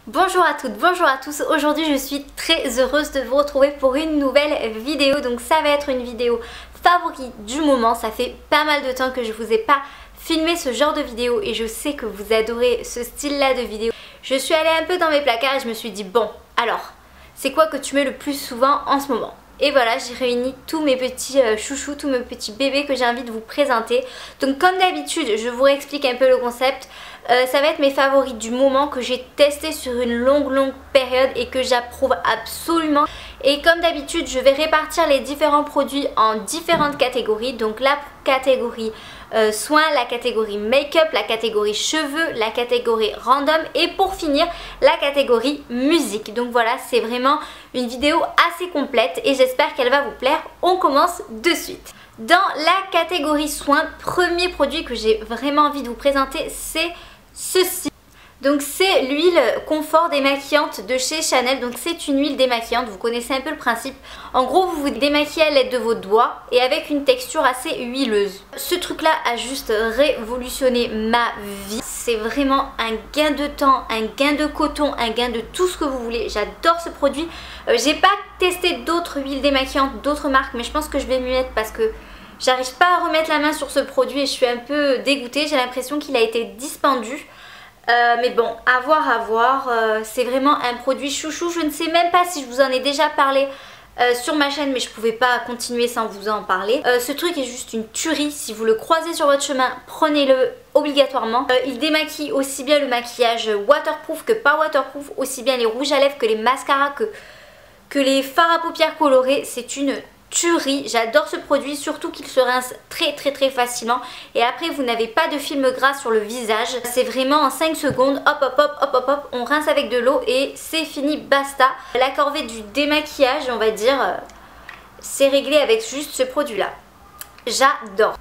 Bonjour à toutes, bonjour à tous. Aujourd'hui je suis très heureuse de vous retrouver pour une nouvelle vidéo. Donc ça va être une vidéo favorite du moment. Ça fait pas mal de temps que je vous ai pas filmé ce genre de vidéo et je sais que vous adorez ce style là de vidéo. Je suis allée un peu dans mes placards et je me suis dit bon alors c'est quoi que tu mets le plus souvent en ce moment? Et voilà, j'ai réuni tous mes petits chouchous, tous mes petits bébés que j'ai envie de vous présenter. Donc comme d'habitude, je vous réexplique un peu le concept. Ça va être mes favoris du moment que j'ai testé sur une longue période et que j'approuve absolument. Et comme d'habitude, je vais répartir les différents produits en différentes catégories. Donc la catégorie soins, la catégorie make-up, la catégorie cheveux, la catégorie random et pour finir la catégorie musique. Donc voilà, c'est vraiment une vidéo assez complète et j'espère qu'elle va vous plaire. On commence de suite. Dans la catégorie soins, premier produit que j'ai vraiment envie de vous présenter, c'est ceci. Donc c'est l'huile confort démaquillante de chez Chanel. Donc c'est une huile démaquillante, vous connaissez un peu le principe. En gros vous vous démaquillez à l'aide de vos doigts et avec une texture assez huileuse. Ce truc là a juste révolutionné ma vie. C'est vraiment un gain de temps, un gain de coton, un gain de tout ce que vous voulez. J'adore ce produit. J'ai pas testé d'autres huiles démaquillantes, d'autres marques, mais je pense que je vais m'y mettre parce que j'arrive pas à remettre la main sur ce produit et je suis un peu dégoûtée. J'ai l'impression qu'il a été dispendu. Mais bon, à voir, c'est vraiment un produit chouchou. Je ne sais même pas si je vous en ai déjà parlé sur ma chaîne, mais je pouvais pas continuer sans vous en parler. Ce truc est juste une tuerie. Si vous le croisez sur votre chemin, prenez-le obligatoirement. Il démaquille aussi bien le maquillage waterproof que pas waterproof, aussi bien les rouges à lèvres que les mascaras que les fards à paupières colorés. C'est une tuerie, j'adore ce produit, surtout qu'il se rince très facilement et après vous n'avez pas de film gras sur le visage, c'est vraiment en 5 secondes, hop, on rince avec de l'eau et c'est fini, basta. La corvée du démaquillage, on va dire, c'est réglé avec juste ce produit là, j'adore.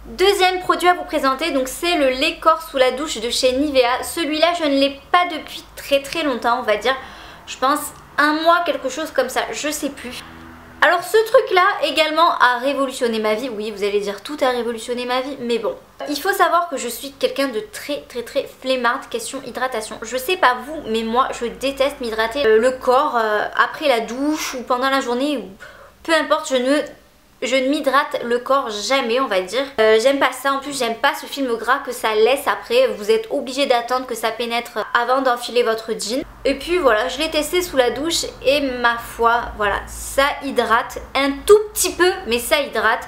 Deuxième produit à vous présenter, donc c'est le lait corps sous la douche de chez Nivea. Celui-là je ne l'ai pas depuis très longtemps, on va dire, je pense un mois, quelque chose comme ça, je sais plus. Alors ce truc là également a révolutionné ma vie. Oui, vous allez dire tout a révolutionné ma vie, mais bon. Il faut savoir que je suis quelqu'un de très flemmarde question hydratation. Je sais pas vous, mais moi je déteste m'hydrater le corps après la douche ou pendant la journée ou peu importe, je ne m'hydrate le corps jamais, on va dire. J'aime pas ça, en plus j'aime pas ce film gras que ça laisse après. Vous êtes obligé d'attendre que ça pénètre avant d'enfiler votre jean. Et puis voilà, je l'ai testé sous la douche et ma foi, voilà, ça hydrate un tout petit peu, mais ça hydrate.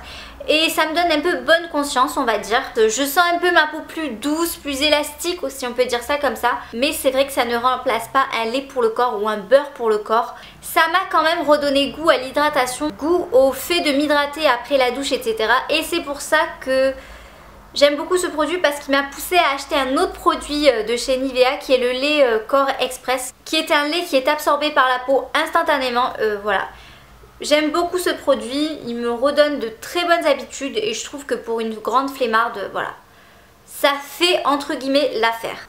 Et ça me donne un peu bonne conscience, on va dire. Je sens un peu ma peau plus douce, plus élastique aussi, on peut dire ça comme ça. Mais c'est vrai que ça ne remplace pas un lait pour le corps ou un beurre pour le corps. Ça m'a quand même redonné goût à l'hydratation, goût au fait de m'hydrater après la douche, etc. Et c'est pour ça que j'aime beaucoup ce produit parce qu'il m'a poussé à acheter un autre produit de chez Nivea qui est le lait Corps Express, qui est un lait qui est absorbé par la peau instantanément, voilà. J'aime beaucoup ce produit, il me redonne de très bonnes habitudes et je trouve que pour une grande flemmarde, voilà, ça fait entre guillemets l'affaire.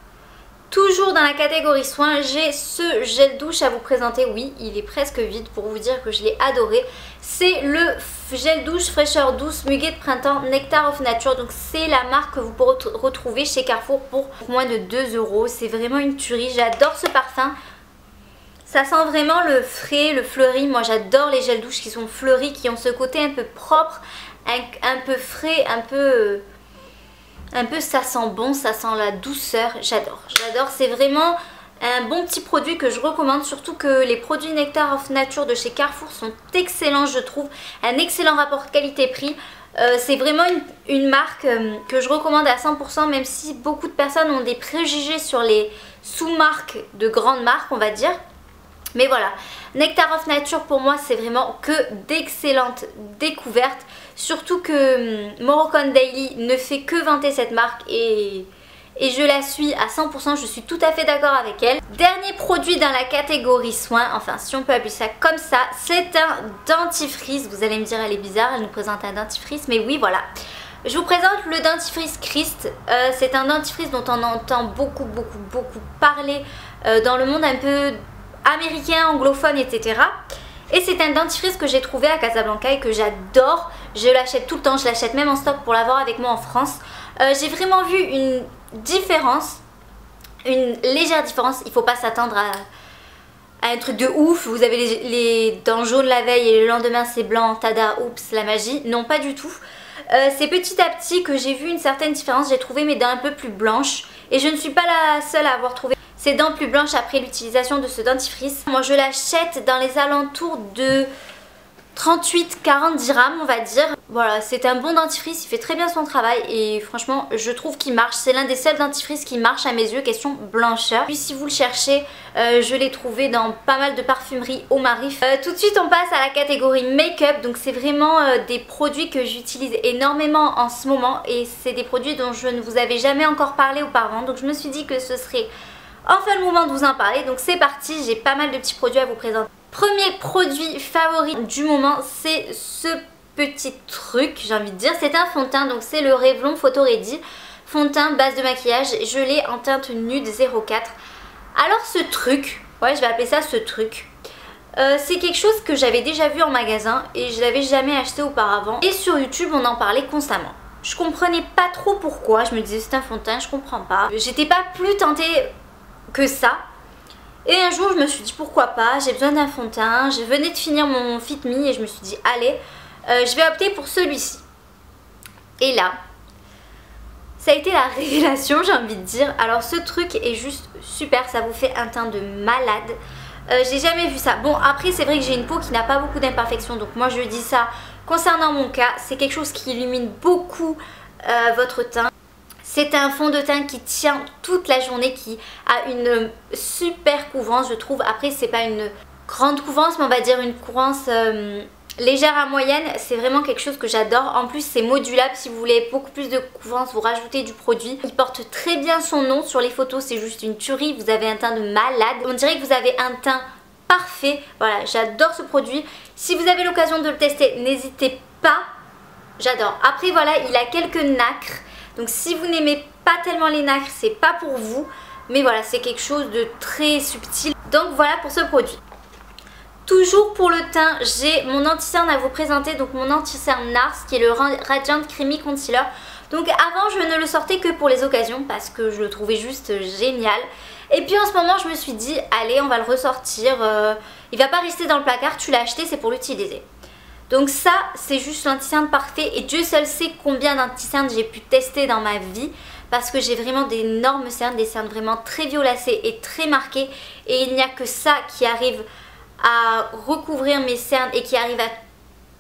Toujours dans la catégorie soins, j'ai ce gel douche à vous présenter. Oui, il est presque vide pour vous dire que je l'ai adoré. C'est le gel douche fraîcheur douce muguet de printemps Nectar of Nature. Donc c'est la marque que vous pourrez retrouver chez Carrefour pour moins de 2 €. C'est vraiment une tuerie, j'adore ce parfum. Ça sent vraiment le frais, le fleuri. Moi j'adore les gels douche qui sont fleuris, qui ont ce côté un peu propre, un peu frais, un peu ça sent bon, ça sent la douceur. J'adore, c'est vraiment un bon petit produit que je recommande. Surtout que les produits Nectar of Nature de chez Carrefour sont excellents, je trouve. Un excellent rapport qualité-prix. C'est vraiment une marque que je recommande à 100%, même si beaucoup de personnes ont des préjugés sur les sous-marques de grandes marques, on va dire. Mais voilà, Nectar of Nature pour moi c'est vraiment que d'excellentes découvertes. Surtout que Moroccan Daily ne fait que vanter cette marque et je la suis à 100%, je suis tout à fait d'accord avec elle. Dernier produit dans la catégorie soins, enfin si on peut appeler ça comme ça, c'est un dentifrice. Vous allez me dire elle est bizarre, elle nous présente un dentifrice, mais oui voilà. Je vous présente le dentifrice Christ. C'est un dentifrice dont on entend beaucoup parler dans le monde un peu américain, anglophone, etc. Et c'est un dentifrice que j'ai trouvé à Casablanca et que j'adore. Je l'achète tout le temps, je l'achète même en stock pour l'avoir avec moi en France. J'ai vraiment vu une différence une légère différence. Il ne faut pas s'attendre à un truc de ouf. Vous avez les dents jaunes la veille et le lendemain c'est blanc, tada, oups, la magie. Non, pas du tout. C'est petit à petit que j'ai vu une certaine différence. J'ai trouvé mes dents un peu plus blanches et je ne suis pas la seule à avoir trouvé ces dents plus blanches après l'utilisation de ce dentifrice. Moi je l'achète dans les alentours de 38-40 dirhams on va dire. Voilà, c'est un bon dentifrice, il fait très bien son travail et franchement je trouve qu'il marche. C'est l'un des seuls dentifrices qui marche à mes yeux, question blancheur. Puis si vous le cherchez, je l'ai trouvé dans pas mal de parfumeries au Marif. Tout de suite on passe à la catégorie make-up. Donc c'est vraiment des produits que j'utilise énormément en ce moment et c'est des produits dont je ne vous avais jamais encore parlé auparavant. Donc je me suis dit que ce serait enfin le moment de vous en parler. Donc c'est parti, j'ai pas mal de petits produits à vous présenter. Premier produit favori du moment, c'est ce petit truc, j'ai envie de dire. C'est un fond de teint, donc c'est le Revlon Photo Ready. Fond de teint base de maquillage, je l'ai en teinte nude 04. Alors ce truc, ouais je vais appeler ça ce truc, c'est quelque chose que j'avais déjà vu en magasin et je l'avais jamais acheté auparavant. Et sur YouTube on en parlait constamment. Je comprenais pas trop pourquoi, je me disais c'est un fond de teint, je comprends pas. J'étais pas plus tentée que ça. Et un jour je me suis dit pourquoi pas, j'ai besoin d'un fond de teint, je venais de finir mon Fit Me et je me suis dit allez, je vais opter pour celui-ci. Et là, ça a été la révélation j'ai envie de dire. Alors ce truc est juste super, ça vous fait un teint de malade. J'ai jamais vu ça. Bon après c'est vrai que j'ai une peau qui n'a pas beaucoup d'imperfections, donc moi je dis ça concernant mon cas. C'est quelque chose qui illumine beaucoup votre teint. C'est un fond de teint qui tient toute la journée, qui a une super couvrance je trouve. Après c'est pas une grande couvrance mais on va dire une couvrance légère à moyenne. C'est vraiment quelque chose que j'adore. En plus c'est modulable, si vous voulez beaucoup plus de couvrance vous rajoutez du produit. Il porte très bien son nom sur les photos, c'est juste une tuerie. Vous avez un teint de malade, on dirait que vous avez un teint parfait. Voilà, j'adore ce produit. Si vous avez l'occasion de le tester, n'hésitez pas, j'adore. Après voilà, il a quelques nacres. Donc si vous n'aimez pas tellement les nacres, c'est pas pour vous. Mais voilà, c'est quelque chose de très subtil. Donc voilà pour ce produit. Toujours pour le teint, j'ai mon anti-cerne à vous présenter. Donc mon anti-cerne NARS qui est le Radiant Creamy Concealer. Donc avant je ne le sortais que pour les occasions parce que je le trouvais juste génial. Et puis en ce moment je me suis dit allez on va le ressortir. Il va pas rester dans le placard, tu l'as acheté, c'est pour l'utiliser. Donc ça c'est juste l'anti-cerne parfait et Dieu seul sait combien d'anti-cernes j'ai pu tester dans ma vie parce que j'ai vraiment d'énormes cernes, des cernes vraiment très violacées et très marquées et il n'y a que ça qui arrive à recouvrir mes cernes et qui arrive à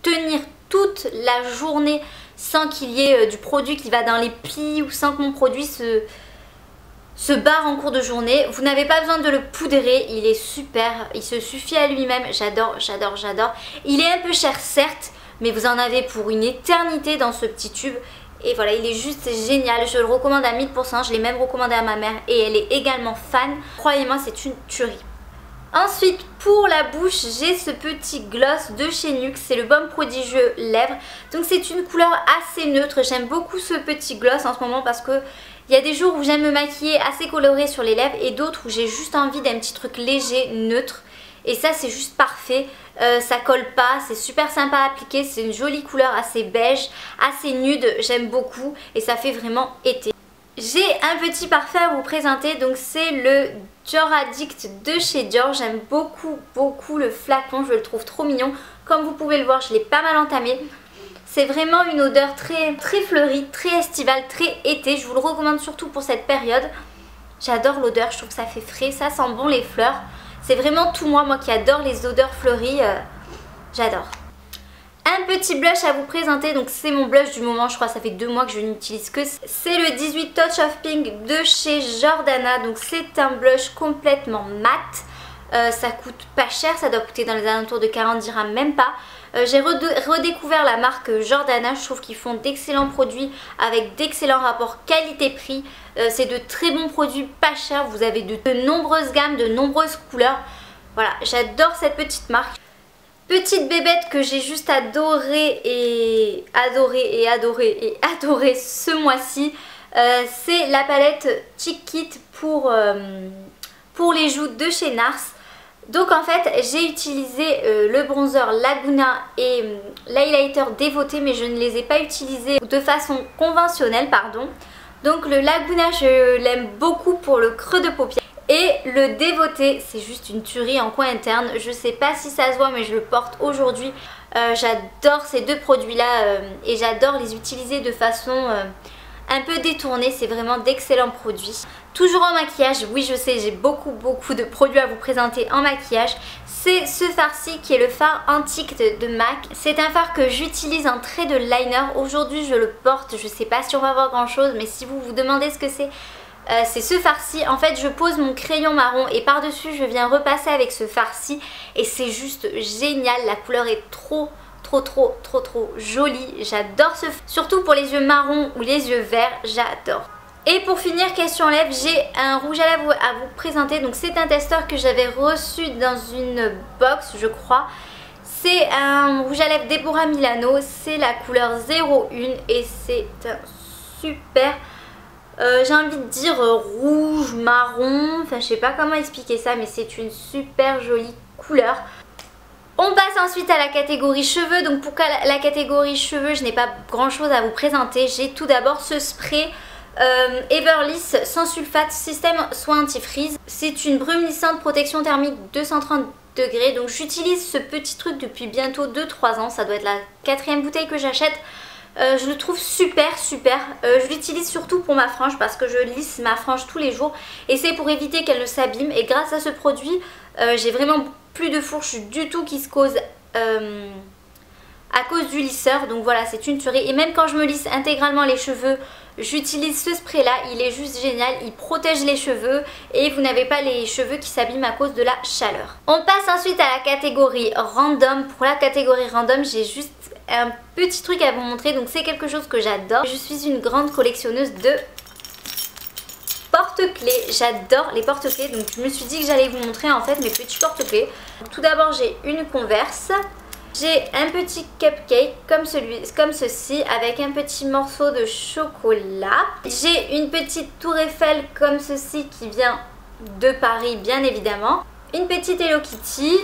tenir toute la journée sans qu'il y ait du produit qui va dans les plis ou sans que mon produit se barre en cours de journée. Vous n'avez pas besoin de le poudrer, il est super, il se suffit à lui-même, j'adore, j'adore, j'adore. Il est un peu cher certes, mais vous en avez pour une éternité dans ce petit tube. Et voilà, il est juste génial, je le recommande à 1000%, je l'ai même recommandé à ma mère et elle est également fan. Croyez-moi, c'est une tuerie. Ensuite pour la bouche j'ai ce petit gloss de chez NYX, c'est le Baume Prodigieux Lèvres. Donc c'est une couleur assez neutre, j'aime beaucoup ce petit gloss en ce moment parce que il y a des jours où j'aime me maquiller assez coloré sur les lèvres et d'autres où j'ai juste envie d'un petit truc léger, neutre. Et ça c'est juste parfait, ça colle pas, c'est super sympa à appliquer, c'est une jolie couleur assez beige, assez nude, j'aime beaucoup et ça fait vraiment été. J'ai un petit parfum à vous présenter, donc c'est le Dior Addict de chez Dior. J'aime beaucoup le flacon, je le trouve trop mignon. Comme vous pouvez le voir, je l'ai pas mal entamé. C'est vraiment une odeur très fleurie, très estivale, très été. Je vous le recommande surtout pour cette période. J'adore l'odeur, je trouve que ça fait frais, ça sent bon les fleurs. C'est vraiment tout moi qui adore les odeurs fleuries, j'adore. Un petit blush à vous présenter, donc c'est mon blush du moment, je crois que ça fait 2 mois que je n'utilise que ça. C'est le 18 Touch of Pink de chez Jordana, donc c'est un blush complètement mat. Ça coûte pas cher, ça doit coûter dans les alentours de 40 dirhams, même pas. J'ai redécouvert la marque Jordana, je trouve qu'ils font d'excellents produits avec d'excellents rapports qualité-prix. C'est de très bons produits pas chers, vous avez de nombreuses gammes, de nombreuses couleurs. Voilà, j'adore cette petite marque. Petite bébête que j'ai juste adoré ce mois-ci, c'est la palette Chic Kit pour les joues de chez NARS. Donc en fait j'ai utilisé le bronzer Laguna et l'highlighter Dévoté, mais je ne les ai pas utilisés de façon conventionnelle, pardon. Donc le Laguna, je l'aime beaucoup pour le creux de paupière. Et le Dévoté, c'est juste une tuerie en coin interne. Je sais pas si ça se voit, mais je le porte aujourd'hui. J'adore ces deux produits là et j'adore les utiliser de façon un peu détournée. C'est vraiment d'excellents produits. Toujours en maquillage, oui je sais, j'ai beaucoup de produits à vous présenter en maquillage. C'est ce fard-ci qui est le fard antique de MAC. C'est un fard que j'utilise en trait de liner. Aujourd'hui je le porte, je sais pas si on va voir grand chose, mais si vous vous demandez ce que c'est ce fard-ci. En fait je pose mon crayon marron et par dessus je viens repasser avec ce fard-ci et c'est juste génial. La couleur est trop jolie. J'adore ce fard, surtout pour les yeux marrons ou les yeux verts, j'adore. Et pour finir, question lèvres, j'ai un rouge à lèvres à vous présenter. Donc c'est un testeur que j'avais reçu dans une box je crois. C'est un rouge à lèvres Deborah Milano, c'est la couleur 01 et c'est un super... j'ai envie de dire rouge, marron, enfin je sais pas comment expliquer ça, mais c'est une super jolie couleur. On passe ensuite à la catégorie cheveux. Donc pour la catégorie cheveux, je n'ai pas grand chose à vous présenter. J'ai tout d'abord ce spray Everliss sans sulfate système soin anti-frizz. C'est une brume-lissante protection thermique 230 degrés. Donc j'utilise ce petit truc depuis bientôt 2-3 ans. Ça doit être la 4e bouteille que j'achète. Je le trouve super. Je l'utilise surtout pour ma frange parce que je lisse ma frange tous les jours et c'est pour éviter qu'elle ne s'abîme. Et grâce à ce produit, j'ai vraiment plus de fourche du tout qui se cause à cause du lisseur. Donc voilà, c'est une tuerie. Et même quand je me lisse intégralement les cheveux, j'utilise ce spray là. Il est juste génial, il protège les cheveux et vous n'avez pas les cheveux qui s'abîment à cause de la chaleur. On passe ensuite à la catégorie random. Pour la catégorie random, j'ai juste un petit truc à vous montrer. Donc c'est quelque chose que j'adore. Je suis une grande collectionneuse de porte-clés. J'adore les porte-clés. Donc je me suis dit que j'allais vous montrer en fait mes petits porte-clés. Tout d'abord j'ai une Converse. J'ai un petit cupcake comme ceci avec un petit morceau de chocolat. J'ai une petite tour Eiffel comme ceci qui vient de Paris bien évidemment. Une petite Hello Kitty.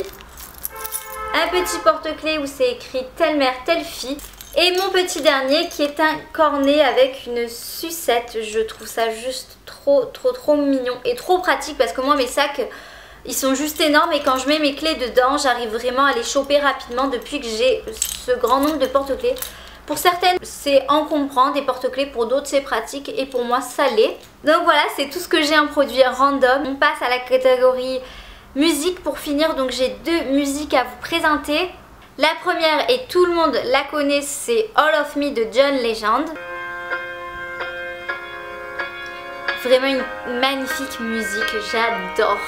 Un petit porte-clés où c'est écrit telle mère, telle fille. Et mon petit dernier qui est un cornet avec une sucette. Je trouve ça juste trop mignon et trop pratique parce que moi mes sacs ils sont juste énormes et quand je mets mes clés dedans j'arrive vraiment à les choper rapidement depuis que j'ai ce grand nombre de porte-clés. Pour certaines c'est encombrant des porte-clés, pour d'autres c'est pratique et pour moi ça l'est. Donc voilà, c'est tout ce que j'ai en produit random. On passe à la catégorie musique pour finir. Donc j'ai deux musiques à vous présenter. La première, et tout le monde la connaît, c'est All of Me de John Legend. Vraiment une magnifique musique, j'adore.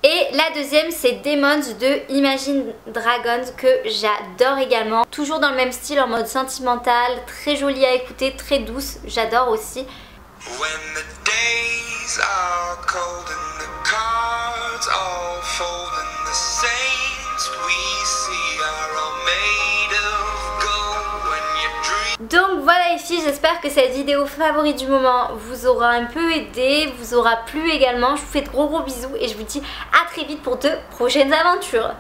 Et la deuxième c'est Demons de Imagine Dragons que j'adore également. Toujours dans le même style, en mode sentimental, très jolie à écouter, très douce, j'adore aussi. When the days are cold and the cards all fold and the saints we see are all made of gold when you dream. Donc voilà les filles, j'espère que cette vidéo favorite du moment vous aura un peu aidé, vous aura plu également. Je vous fais de gros bisous et je vous dis à très vite pour de prochaines aventures.